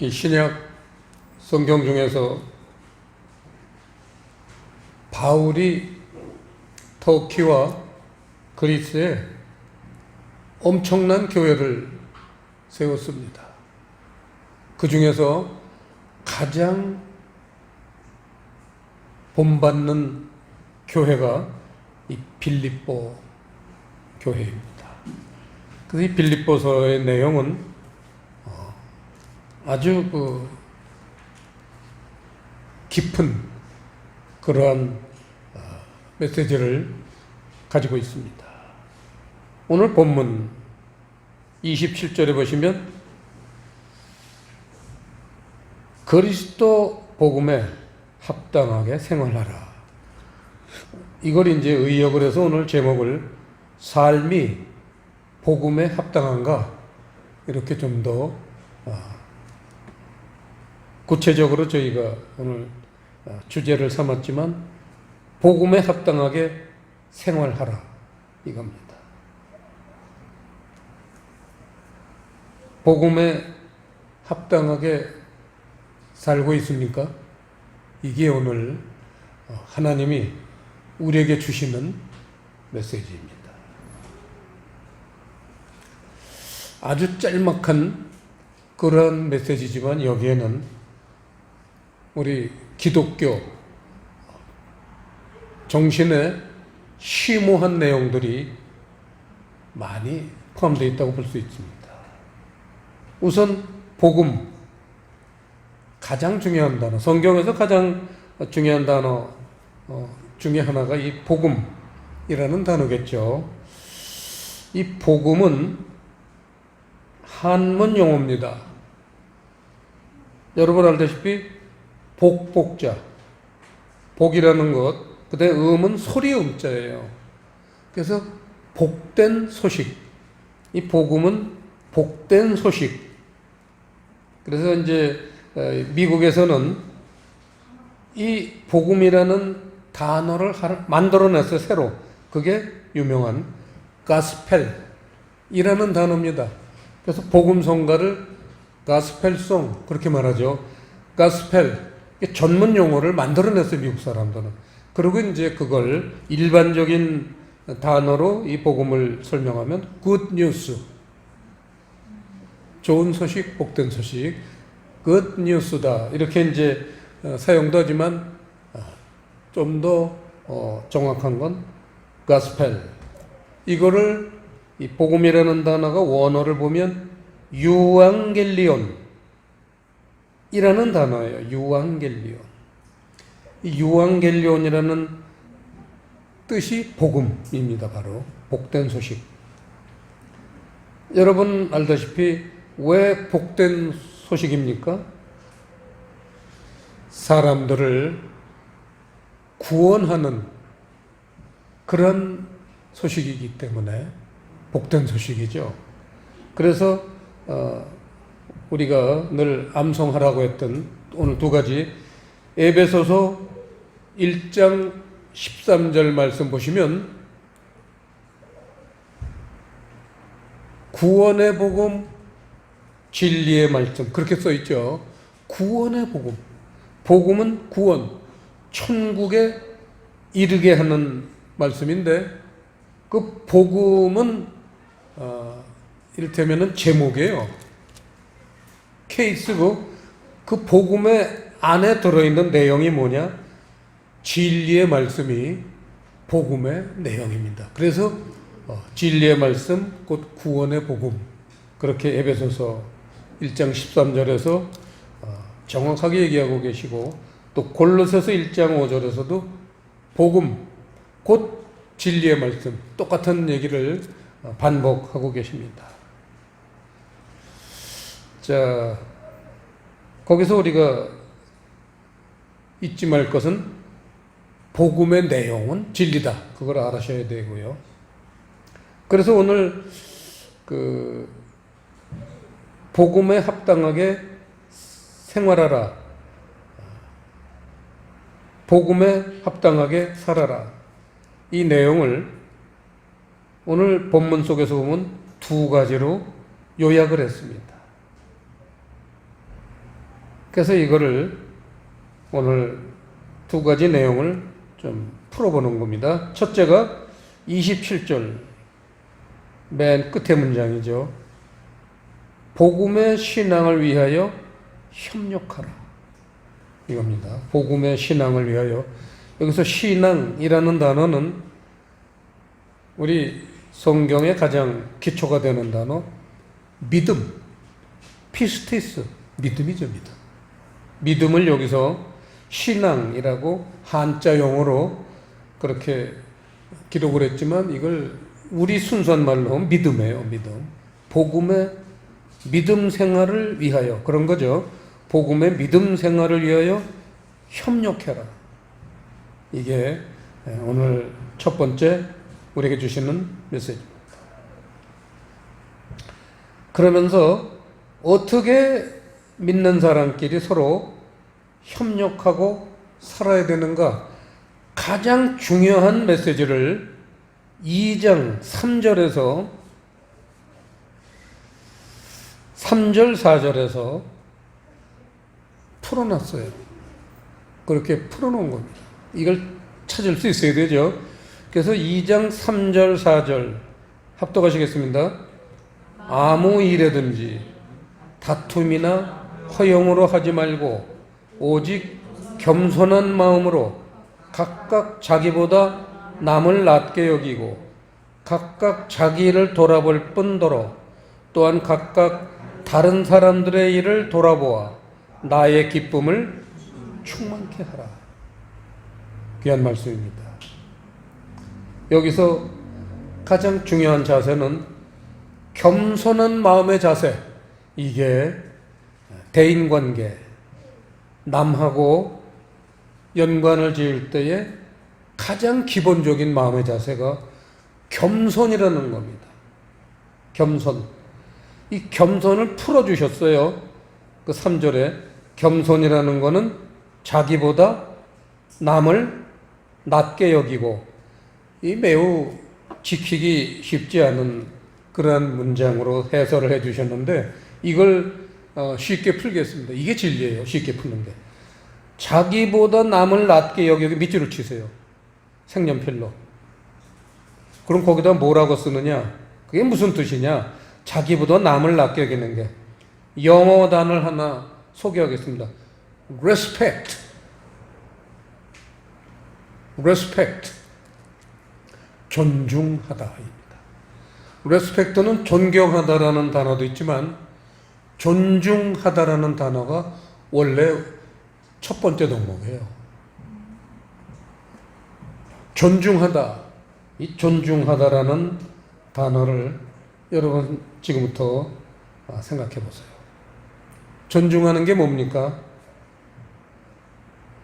이 신약 성경 중에서 바울이 터키와 그리스에 엄청난 교회를 세웠습니다. 그 중에서 가장 본받는 교회가 이 빌립보 교회입니다. 그래서 이 빌립보서의 내용은 아주 깊은 그러한 메시지를 가지고 있습니다. 오늘 본문 27절에 보시면 그리스도 복음에 합당하게 생활하라. 이걸 이제 의역을 해서 오늘 제목을 삶이 복음에 합당한가 이렇게 좀 더 구체적으로 저희가 오늘 주제를 삼았지만 복음에 합당하게 생활하라 이겁니다. 복음에 합당하게 살고 있습니까? 이게 오늘 하나님이 우리에게 주시는 메시지입니다. 아주 짤막한 그런 메시지지만 여기에는 우리 기독교 정신에 심오한 내용들이 많이 포함되어 있다고 볼 수 있습니다. 우선 복음, 가장 중요한 단어, 성경에서 가장 중요한 단어 중에 하나가 이 복음이라는 단어겠죠. 이 복음은 한문 용어입니다. 여러분 알다시피 복자, 복이라는 것, 그 다음에 음은 소리 음자예요. 그래서 복된 소식, 이 복음은 복된 소식. 그래서 이제 미국에서는 이 복음이라는 단어를 만들어냈어요, 새로. 그게 유명한 가스펠이라는 단어입니다. 그래서 복음성가를 가스펠송 그렇게 말하죠. 가스펠 전문 용어를 만들어냈어요, 미국 사람들은. 그리고 이제 그걸 일반적인 단어로 이 복음을 설명하면 good news, 좋은 소식, 복된 소식, good news다 이렇게 이제 사용도 하지만 좀 더 정확한 건 gospel. 이거를 이 복음이라는 단어가 원어를 보면 유앙겔리온 이라는 단어예요. 유앙겔리온. 이 유앙겔리온이라는 뜻이 복음입니다. 바로 복된 소식. 여러분 알다시피 왜 복된 소식입니까? 사람들을 구원하는 그런 소식이기 때문에 복된 소식이죠. 그래서 우리가 늘 암송하라고 했던 오늘 두 가지 에베소서 1장 13절 말씀 보시면 구원의 복음, 진리의 말씀 그렇게 써 있죠. 구원의 복음. 복음은 구원, 천국에 이르게 하는 말씀인데 그 복음은 이를테면 제목이에요. 케이스고 그 복음의 안에 들어있는 내용이 뭐냐? 진리의 말씀이 복음의 내용입니다. 그래서 진리의 말씀 곧 구원의 복음 그렇게 에베소서 1장 13절에서 정확하게 얘기하고 계시고 또 골로새서 1장 5절에서도 복음 곧 진리의 말씀 똑같은 얘기를 반복하고 계십니다. 자, 거기서 우리가 잊지 말 것은 복음의 내용은 진리다. 그걸 알아셔야 되고요. 그래서 오늘 복음에 합당하게 생활하라. 복음에 합당하게 살아라. 이 내용을 오늘 본문 속에서 보면 두 가지로 요약을 했습니다. 그래서 이거를 오늘 두 가지 내용을 좀 풀어보는 겁니다. 첫째가 27절 맨 끝에 문장이죠. 복음의 신앙을 위하여 협력하라. 이겁니다. 복음의 신앙을 위하여. 여기서 신앙이라는 단어는 우리 성경의 가장 기초가 되는 단어, 믿음, 피스티스, 믿음이죠, 믿음. 믿음을 여기서 신앙이라고 한자용어로 그렇게 기록을 했지만 이걸 우리 순수한 말로 하면 믿음이에요, 믿음. 복음의 믿음 생활을 위하여, 그런 거죠. 복음의 믿음 생활을 위하여 협력해라. 이게 오늘 첫 번째 우리에게 주시는 메시지입니다. 그러면서 어떻게 믿는 사람끼리 서로 협력하고 살아야 되는가, 가장 중요한 메시지를 2장 3절에서 3절 4절에서 풀어놨어요. 그렇게 풀어놓은 겁니다. 이걸 찾을 수 있어야 되죠. 그래서 2장 3절 4절 합독하시겠습니다. 아무 일에든지 다툼이나 허영으로 하지 말고 오직 겸손한 마음으로 각각 자기보다 남을 낮게 여기고 각각 자기 일을 돌아볼 뿐더러 또한 각각 다른 사람들의 일을 돌아보아 나의 기쁨을 충만케 하라. 귀한 말씀입니다. 여기서 가장 중요한 자세는 겸손한 마음의 자세. 이게 대인관계, 남하고 연관을 지을 때에 가장 기본적인 마음의 자세가 겸손이라는 겁니다. 겸손. 이 겸손을 풀어주셨어요. 그 3절에 겸손이라는 거는 자기보다 남을 낮게 여기고, 이 매우 지키기 쉽지 않은 그러한 문장으로 해설을 해 주셨는데 이걸 쉽게 풀겠습니다. 이게 진리예요. 쉽게 푸는 게. 자기보다 남을 낮게 여기고 밑줄을 치세요. 색연필로. 그럼 거기다 뭐라고 쓰느냐? 그게 무슨 뜻이냐? 자기보다 남을 낮게 여기는 게. 영어 단어를 하나 소개하겠습니다. respect. respect. 존중하다입니다. respect는 존경하다라는 단어도 있지만 존중하다라는 단어가 원래 첫 번째 덕목이에요. 존중하다. 이 존중하다라는 단어를 여러분 지금부터 생각해 보세요. 존중하는 게 뭡니까?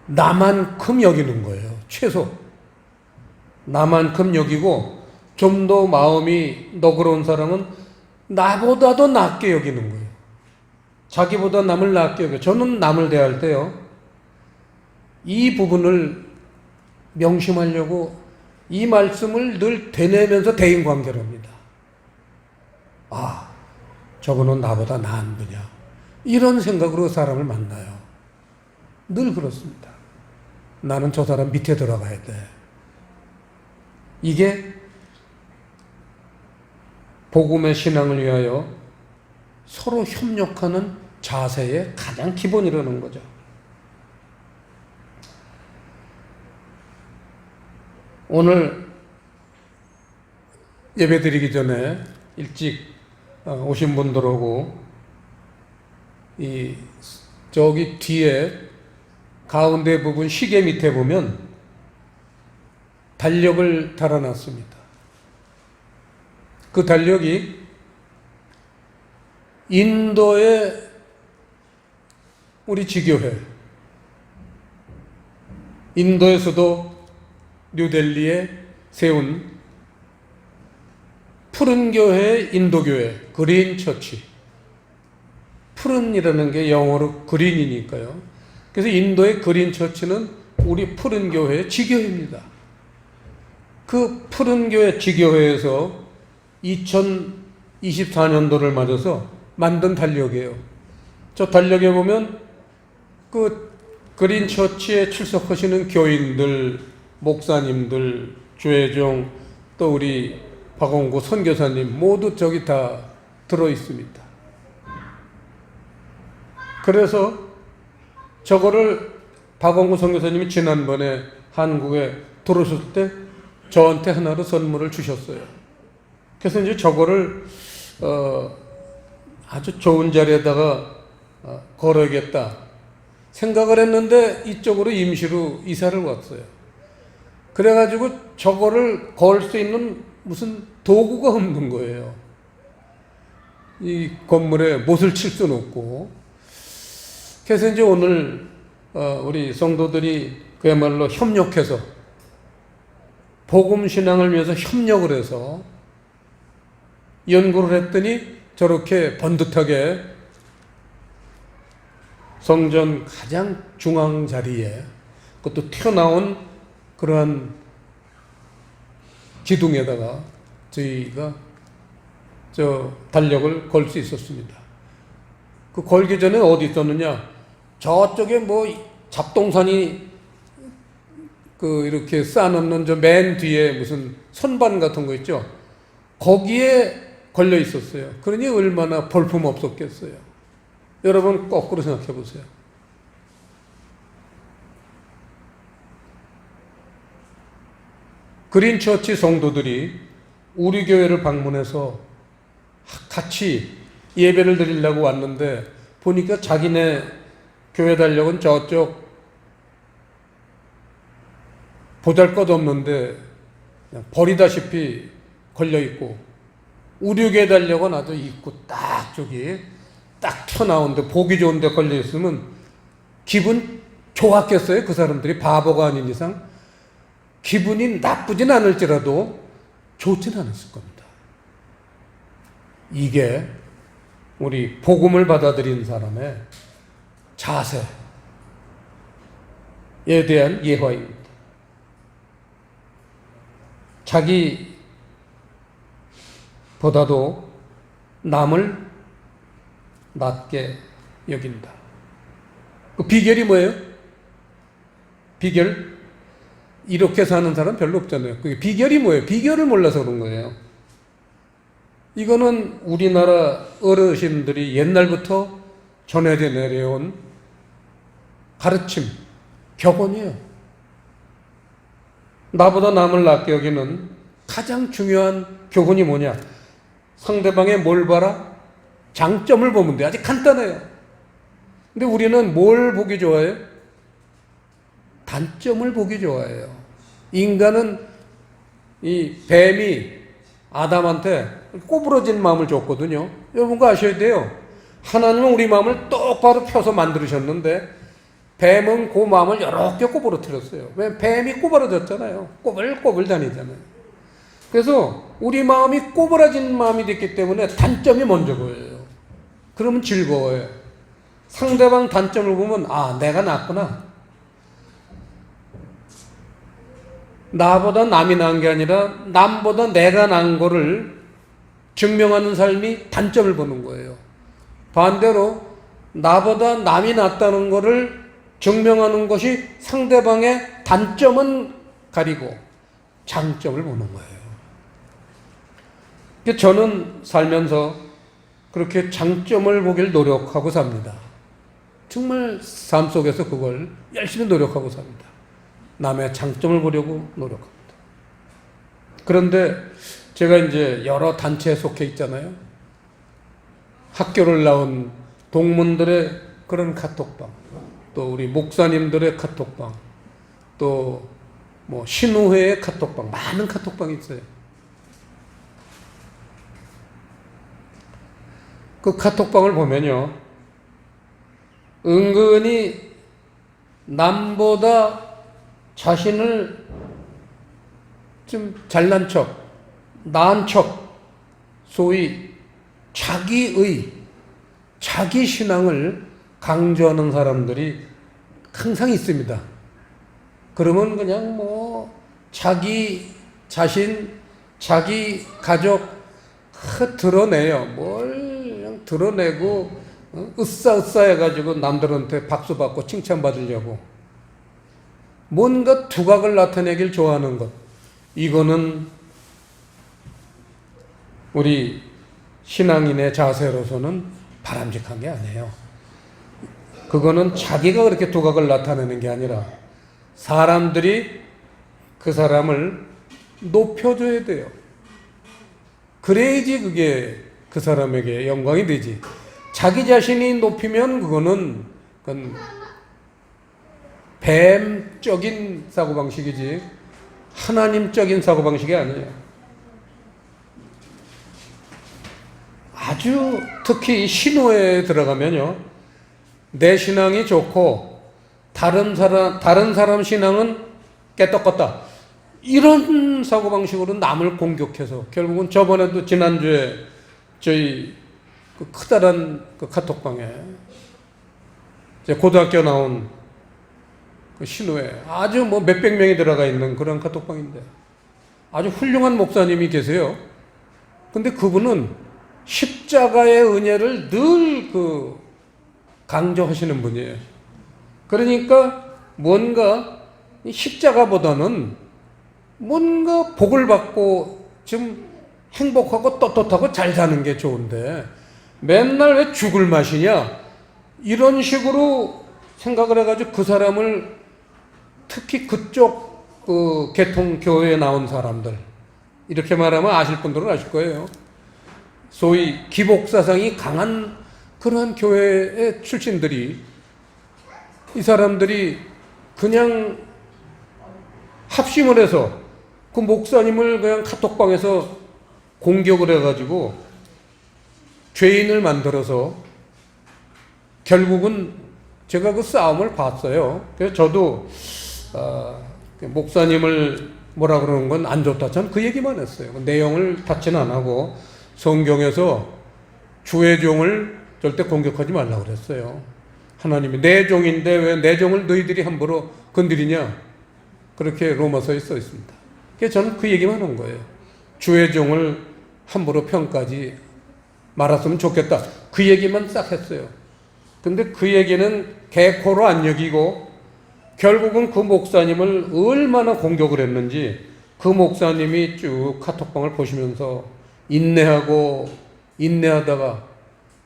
나만큼 여기는 거예요. 최소. 나만큼 여기고 좀 더 마음이 너그러운 사람은 나보다도 낮게 여기는 거예요. 자기보다 남을 낮게 여겨요. 저는 남을 대할 때요, 이 부분을 명심하려고 이 말씀을 늘 되뇌면서 대인관계를 합니다. 아, 저분은 나보다 나은 분이야. 이런 생각으로 사람을 만나요. 늘 그렇습니다. 나는 저 사람 밑에 들어가야 돼. 이게 복음의 신앙을 위하여 서로 협력하는 자세의 가장 기본이라는 거죠. 오늘 예배 드리기 전에 일찍 오신 분들하고 저기 뒤에 가운데 부분 시계 밑에 보면 달력을 달아놨습니다. 그 달력이 인도의 우리 지교회, 인도의 수도 뉴델리에 세운 푸른 교회의 인도교회, 그린 처치. 푸른이라는 게 영어로 그린이니까요. 그래서 인도의 그린 처치는 우리 푸른 교회의 지교회입니다. 그 푸른 교회 지교회에서 2024년도를 맞아서 만든 달력이에요. 저 달력에 보면 그 그린처치에 출석하시는 교인들, 목사님들, 주회종, 또 우리 박원구 선교사님 모두 저기 다 들어 있습니다. 그래서 저거를 박원구 선교사님이 지난번에 한국에 들어오실 때 저한테 하나로 선물을 주셨어요. 그래서 이제 저거를 아주 좋은 자리에다가 걸어야겠다 생각을 했는데 이쪽으로 임시로 이사를 왔어요. 그래가지고 저거를 걸 수 있는 무슨 도구가 없는 거예요. 이 건물에 못을 칠 수는 없고. 그래서 이제 오늘 우리 성도들이 그야말로 협력해서 복음 신앙을 위해서 협력을 해서 연구를 했더니 저렇게 번듯하게 성전 가장 중앙 자리에 그것도 튀어나온 그러한 기둥에다가 저희가 달력을 걸 수 있었습니다. 그 걸기 전에 어디 있었느냐? 저쪽에 뭐 잡동산이 이렇게 쌓아놓는 저 맨 뒤에 무슨 선반 같은 거 있죠? 거기에 걸려 있었어요. 그러니 얼마나 볼품 없었겠어요. 여러분 거꾸로 생각해 보세요. 그린처치 성도들이 우리 교회를 방문해서 같이 예배를 드리려고 왔는데 보니까 자기네 교회 달력은 저쪽 보잘것없는데 그냥 버리다시피 걸려있고 우리 교회 달력은 아주 입구 딱 저기 딱 튀어나오는데 보기 좋은데 걸려있으면 기분 좋았겠어요? 그 사람들이 바보가 아닌 이상 기분이 나쁘진 않을지라도 좋진 않았을 겁니다. 이게 우리 복음을 받아들인 사람의 자세에 대한 예화입니다. 자기보다도 남을 낮게 여긴다. 그 비결이 뭐예요? 비결? 이렇게 사는 사람 별로 없잖아요. 그게 비결이 뭐예요? 비결을 몰라서 그런 거예요. 이거는 우리나라 어르신들이 옛날부터 전해져 내려온 가르침, 격언이에요. 나보다 남을 낮게 여기는 가장 중요한 교훈이 뭐냐? 상대방의 뭘 봐라? 장점을 보면 돼. 아주 간단해요. 근데 우리는 뭘 보기 좋아해요? 단점을 보기 좋아해요. 인간은 이 뱀이 아담한테 꼬부러진 마음을 줬거든요. 여러분 그거 아셔야 돼요. 하나님은 우리 마음을 똑바로 펴서 만들으셨는데 뱀은 그 마음을 여러 개 꼬부러뜨렸어요. 왜? 뱀이 꼬부러졌잖아요. 꼬불꼬불 다니잖아요. 그래서 우리 마음이 꼬부라진 마음이 됐기 때문에 단점이 먼저 보여요. 그러면 즐거워요. 상대방 단점을 보면 아 내가 낫구나. 나보다 남이 나은 게 아니라 남보다 내가 나은 거를 증명하는 삶이 단점을 보는 거예요. 반대로 나보다 남이 낫다는 거를 증명하는 것이 상대방의 단점은 가리고 장점을 보는 거예요. 저는 살면서 그렇게 장점을 보길 노력하고 삽니다. 정말 삶 속에서 그걸 열심히 노력하고 삽니다. 남의 장점을 보려고 노력합니다. 그런데 제가 이제 여러 단체에 속해 있잖아요. 학교를 나온 동문들의 그런 카톡방, 또 우리 목사님들의 카톡방, 또 뭐 신우회의 카톡방, 많은 카톡방이 있어요. 그 카톡방을 보면요, 은근히 남보다 자신을 좀 잘난 척, 나은 척, 소위 자기 신앙을 강조하는 사람들이 항상 있습니다. 그러면 그냥 뭐 자기 자신, 자기 가족 드러내요. 뭘 그냥 드러내고 으싸으싸 해가지고 남들한테 박수 받고 칭찬받으려고 뭔가 두각을 나타내길 좋아하는 것, 이거는 우리 신앙인의 자세로서는 바람직한 게 아니에요. 그거는 자기가 그렇게 두각을 나타내는 게 아니라 사람들이 그 사람을 높여줘야 돼요. 그래야지 그게 그 사람에게 영광이 되지. 자기 자신이 높이면 그건 뱀적인 사고방식이지 하나님적인 사고방식이 아니에요. 아주 특히 신호에 들어가면요, 내 신앙이 좋고 다른 사람 신앙은 깨떡같다, 이런 사고방식으로 남을 공격해서 결국은 저번에도 지난주에 저희 그 크다란 그 카톡방에 고등학교 나온 그 신호에 아주 뭐 몇백 명이 들어가 있는 그런 카톡방인데 아주 훌륭한 목사님이 계세요. 근데 그분은 십자가의 은혜를 늘 그 강조하시는 분이에요. 그러니까 뭔가 십자가보다는 뭔가 복을 받고 좀 행복하고 떳떳하고 잘 사는 게 좋은데 맨날 왜 죽을 맛이냐, 이런 식으로 생각을 해가지고 그 사람을, 특히 그쪽 그 개통 교회에 나온 사람들, 이렇게 말하면 아실 분들은 아실 거예요. 소위 기복사상이 강한 그러한 교회의 출신들이, 이 사람들이 그냥 합심을 해서 그 목사님을 그냥 카톡방에서 공격을 해가지고 죄인을 만들어서 결국은 제가 그 싸움을 봤어요. 그래서 저도 목사님을 뭐라 그러는 건 안 좋다, 전 그 얘기만 했어요. 내용을 타치는 안 하고 성경에서 주의 종을 절대 공격하지 말라고 그랬어요. 하나님이 내 종인데 왜 내 종을 너희들이 함부로 건드리냐, 그렇게 로마서에 써 있습니다. 그래서 저는 그 얘기만 한 거예요. 주의 종을 함부로 평가하지 말았으면 좋겠다, 그 얘기만 싹 했어요. 근데 그 얘기는 개코로 안 여기고 결국은 그 목사님을 얼마나 공격을 했는지 그 목사님이 쭉 카톡방을 보시면서 인내하다가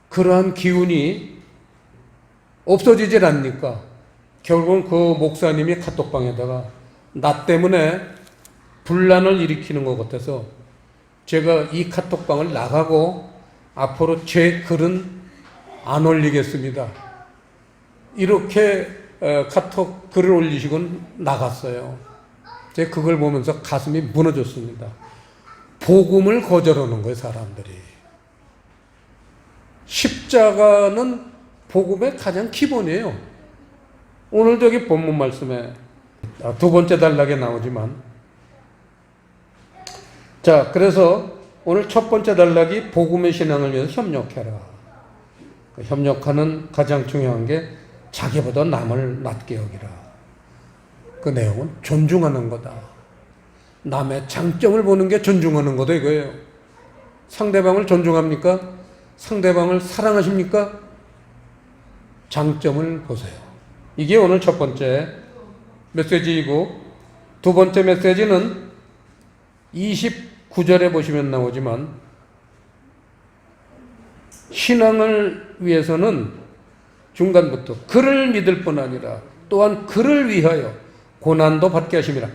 그러한 기운이 없어지질 않으니까 결국은 그 목사님이 카톡방에다가 나 때문에 분란을 일으키는 것 같아서 제가 이 카톡방을 나가고 앞으로 제 글은 안 올리겠습니다, 이렇게 카톡 글을 올리시고 나갔어요. 제가 그걸 보면서 가슴이 무너졌습니다. 복음을 거절하는 거예요, 사람들이. 십자가는 복음의 가장 기본이에요. 오늘 저기 본문 말씀에 두 번째 단락에 나오지만, 자, 그래서 오늘 첫 번째 단락이 복음의 신앙을 위해서 협력해라. 협력하는 가장 중요한 게 자기보다 남을 낮게 여기라. 그 내용은 존중하는 거다. 남의 장점을 보는 게 존중하는 거다, 이거예요. 상대방을 존중합니까? 상대방을 사랑하십니까? 장점을 보세요. 이게 오늘 첫 번째 메시지이고, 두 번째 메시지는 29절에 보시면 나오지만, 신앙을 위해서는 중간부터 그를 믿을 뿐 아니라 또한 그를 위하여 고난도 받게 하심이라.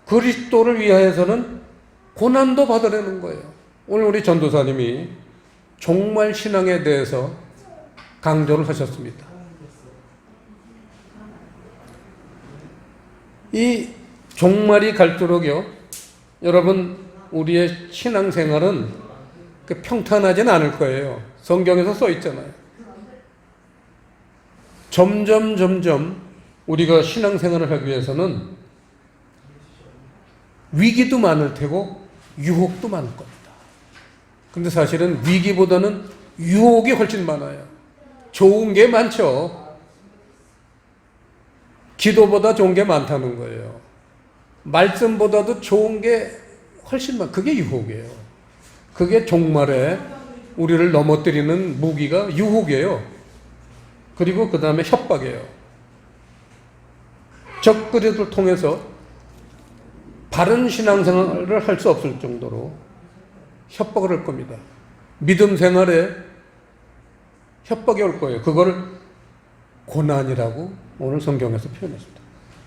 그리스도를 위하여서는 고난도 받으려는 거예요. 오늘 우리 전도사님이 종말 신앙에 대해서 강조를 하셨습니다. 이 종말이 갈수록요, 여러분, 우리의 신앙생활은 평탄하진 않을 거예요. 성경에서 써 있잖아요. 점점 우리가 신앙생활을 하기 위해서는 위기도 많을 테고 유혹도 많을 겁니다. 근데 사실은 위기보다는 유혹이 훨씬 많아요. 좋은 게 많죠. 기도보다 좋은 게 많다는 거예요. 말씀보다도 좋은 게 훨씬 많아요. 그게 유혹이에요. 그게 종말의 우리를 넘어뜨리는 무기가 유혹이에요. 그리고 그 다음에 협박이에요. 적그리스도를 통해서 바른 신앙생활을 할 수 없을 정도로 협박을 할 겁니다. 믿음 생활에 협박이 올 거예요. 그걸 고난이라고 오늘 성경에서 표현했습니다.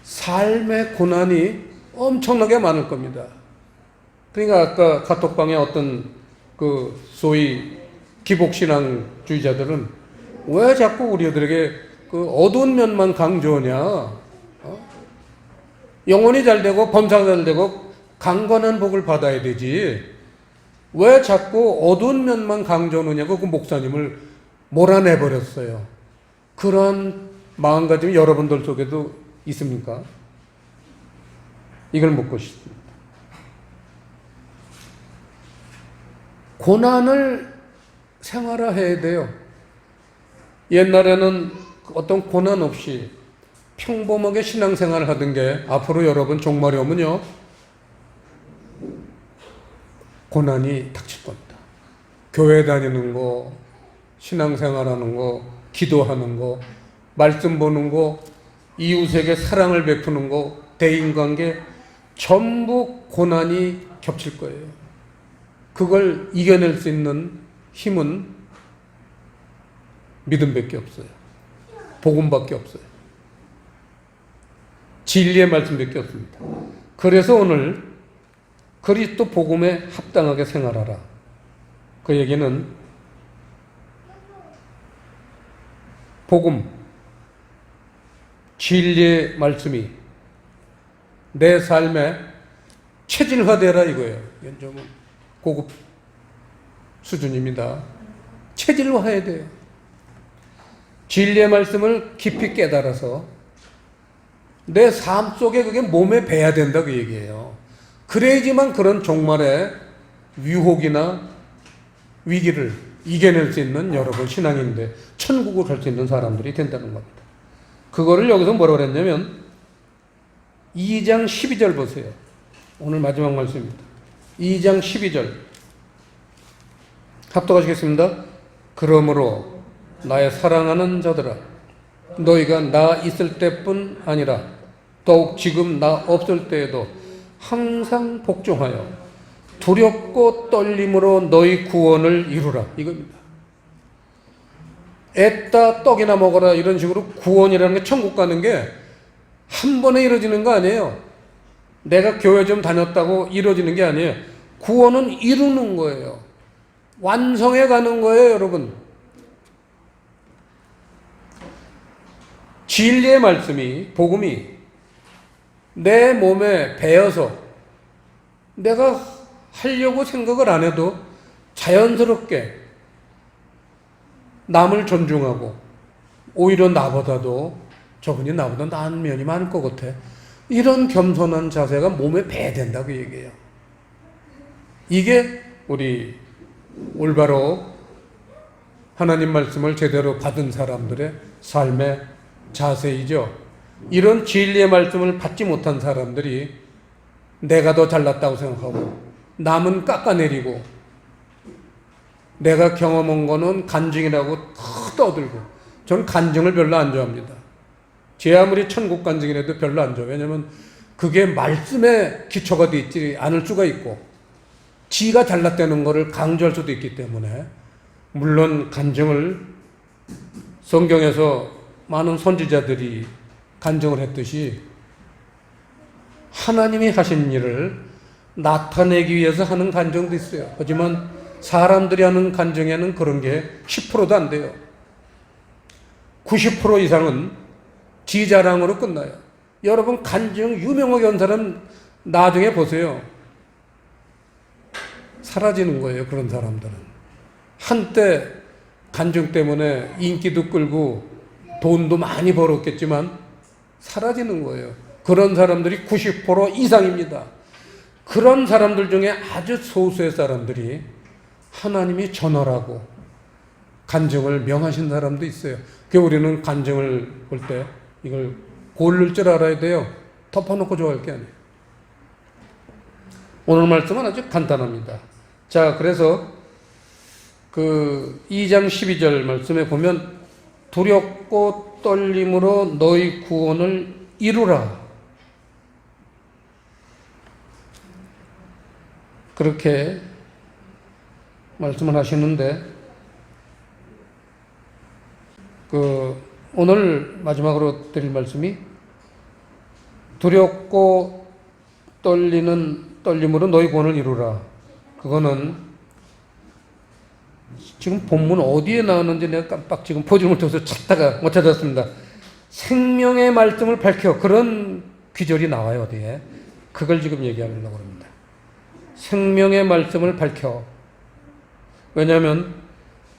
삶의 고난이 엄청나게 많을 겁니다. 그러니까 아까 카톡방에 어떤 그 소위 기복신앙주의자들은 왜 자꾸 우리들에게 그 어두운 면만 강조하냐? 영혼이 잘 되고 범사가 잘 되고 강건한 복을 받아야 되지. 왜 자꾸 어두운 면만 강조하느냐고 그 목사님을 몰아내버렸어요. 그런 마음가짐이 여러분들 속에도 있습니까? 이걸 묻고 싶습니다. 고난을 생활화해야 돼요. 옛날에는 어떤 고난 없이 평범하게 신앙생활을 하던 게 앞으로 여러분 종말이 오면요 고난이 닥칠 겁니다. 교회 다니는 거, 신앙생활하는 거, 기도하는 거, 말씀 보는 거, 이웃에게 사랑을 베푸는 거, 대인관계 전부 고난이 겹칠 거예요. 그걸 이겨낼 수 있는 힘은 믿음밖에 없어요. 복음밖에 없어요. 진리의 말씀밖에 없습니다. 그래서 오늘 그리스도 복음에 합당하게 생활하라. 그 얘기는 복음, 진리의 말씀이 내 삶에 체질화되라 이거예요. 이건 좀 고급 수준입니다. 체질화해야 돼요. 진리의 말씀을 깊이 깨달아서 내 삶 속에 그게 몸에 배야 된다 그 얘기예요. 그래야지만 그런 종말의 유혹이나 위기를 이겨낼 수 있는 여러분 신앙인데 천국을 갈 수 있는 사람들이 된다는 겁니다. 그거를 여기서 뭐라고 그랬냐면 2장 12절 보세요. 오늘 마지막 말씀입니다. 2장 12절 합독하시겠습니다. 그러므로 나의 사랑하는 자들아 너희가 나 있을 때뿐 아니라 더욱 지금 나 없을 때에도 항상 복종하여 두렵고 떨림으로 너희 구원을 이루라 이겁니다. 애따 떡이나 먹어라 이런 식으로 구원이라는 게 천국 가는 게 한 번에 이루어지는 거 아니에요. 내가 교회 좀 다녔다고 이루어지는 게 아니에요. 구원은 이루는 거예요. 완성해 가는 거예요, 여러분. 진리의 말씀이, 복음이 내 몸에 배어서 내가 하려고 생각을 안 해도 자연스럽게 남을 존중하고 오히려 나보다도 저분이 나보다 나은 면이 많을 것 같아. 이런 겸손한 자세가 몸에 배야 된다 그 얘기예요. 이게 우리 올바로 하나님 말씀을 제대로 받은 사람들의 삶의 자세이죠. 이런 진리의 말씀을 받지 못한 사람들이 내가 더 잘났다고 생각하고 남은 깎아내리고 내가 경험한 거는 간증이라고 떠들고 저는 간증을 별로 안 좋아합니다. 제 아무리 천국 간증이라도 별로 안 좋아요. 왜냐하면 그게 말씀에 기초가 되어 있지 않을 수가 있고 지가 잘났다는 거를 강조할 수도 있기 때문에 물론 간증을 성경에서 많은 선지자들이 간증을 했듯이 하나님이 하신 일을 나타내기 위해서 하는 간증도 있어요. 하지만 사람들이 하는 간증에는 그런 게 10%도 안 돼요. 90% 이상은 지 자랑으로 끝나요. 여러분 간증 유명하게 한 사람 나중에 보세요. 사라지는 거예요. 그런 사람들은. 한때 간증 때문에 인기도 끌고 돈도 많이 벌었겠지만 사라지는 거예요. 그런 사람들이 90% 이상입니다. 그런 사람들 중에 아주 소수의 사람들이 하나님이 전하라고 간증을 명하신 사람도 있어요. 그 우리는 간증을 볼 때 이걸 고를 줄 알아야 돼요. 덮어놓고 좋아할 게 아니에요. 오늘 말씀은 아주 간단합니다. 자, 그래서 그 2장 12절 말씀에 보면 두렵고 떨림으로 너희 구원을 이루라. 그렇게 말씀을 하시는데, 오늘 마지막으로 드릴 말씀이 두렵고 떨림으로 너희 구원을 이루라. 그거는 지금 본문 어디에 나오는지 내가 깜빡 지금 포즈를 켜서 찾다가 못 찾았습니다. 생명의 말씀을 밝혀, 그런 귀절이 나와요, 어디에. 그걸 지금 얘기하려고 합니다. 생명의 말씀을 밝혀. 왜냐하면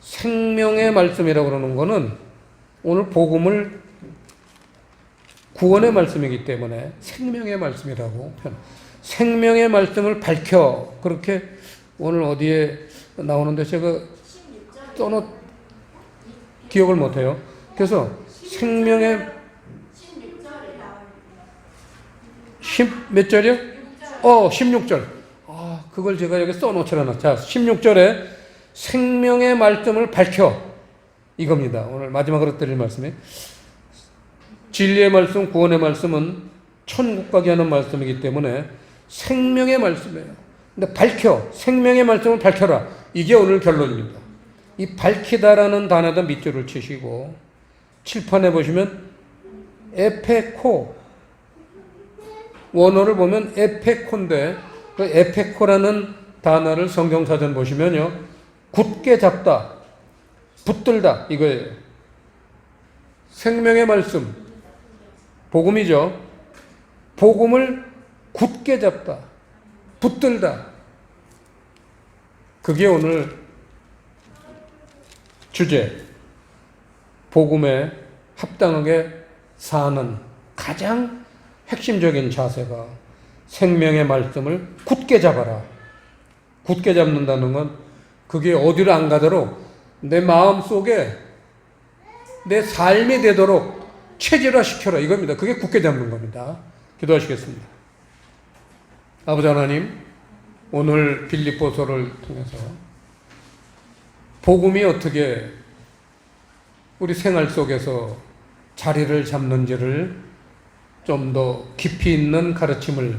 생명의 말씀이라고 그러는 거는 오늘 복음을 구원의 말씀이기 때문에 생명의 말씀이라고 생명의 말씀을 밝혀. 그렇게 오늘 어디에 나오는데 제가 기억을 못해요. 그래서 생명의 10몇 절이요? 16절. 그걸 제가 여기 써놓잖아. 자, 16절에 생명의 말씀을 밝혀. 이겁니다. 오늘 마지막으로 드릴 말씀이. 진리의 말씀, 구원의 말씀은 천국 가게 하는 말씀이기 때문에 생명의 말씀이에요. 근데 밝혀. 생명의 말씀을 밝혀라. 이게 오늘 결론입니다. 이 밝히다라는 단어에다 밑줄을 치시고, 칠판에 보시면 에페코, 원어를 보면 에페코인데, 그 에페코라는 단어를 성경사전 보시면요, 굳게 잡다, 붙들다, 이거예요. 생명의 말씀, 복음이죠. 복음을 굳게 잡다, 붙들다. 그게 오늘 주제, 복음에 합당하게 사는 가장 핵심적인 자세가 생명의 말씀을 굳게 잡아라. 굳게 잡는다는 건 그게 어디로 안 가도록 내 마음 속에 내 삶이 되도록 체질화시켜라, 이겁니다. 그게 굳게 잡는 겁니다. 기도하시겠습니다. 아버지 하나님, 오늘 빌립보서를 통해서 복음이 어떻게 우리 생활 속에서 자리를 잡는지를 좀 더 깊이 있는 가르침을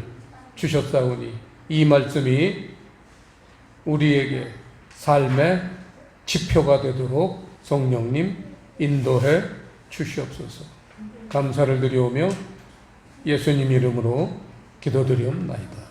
주셨사오니 이 말씀이 우리에게 삶의 지표가 되도록 성령님 인도해 주시옵소서. 감사를 드리오며 예수님 이름으로 기도드리옵나이다.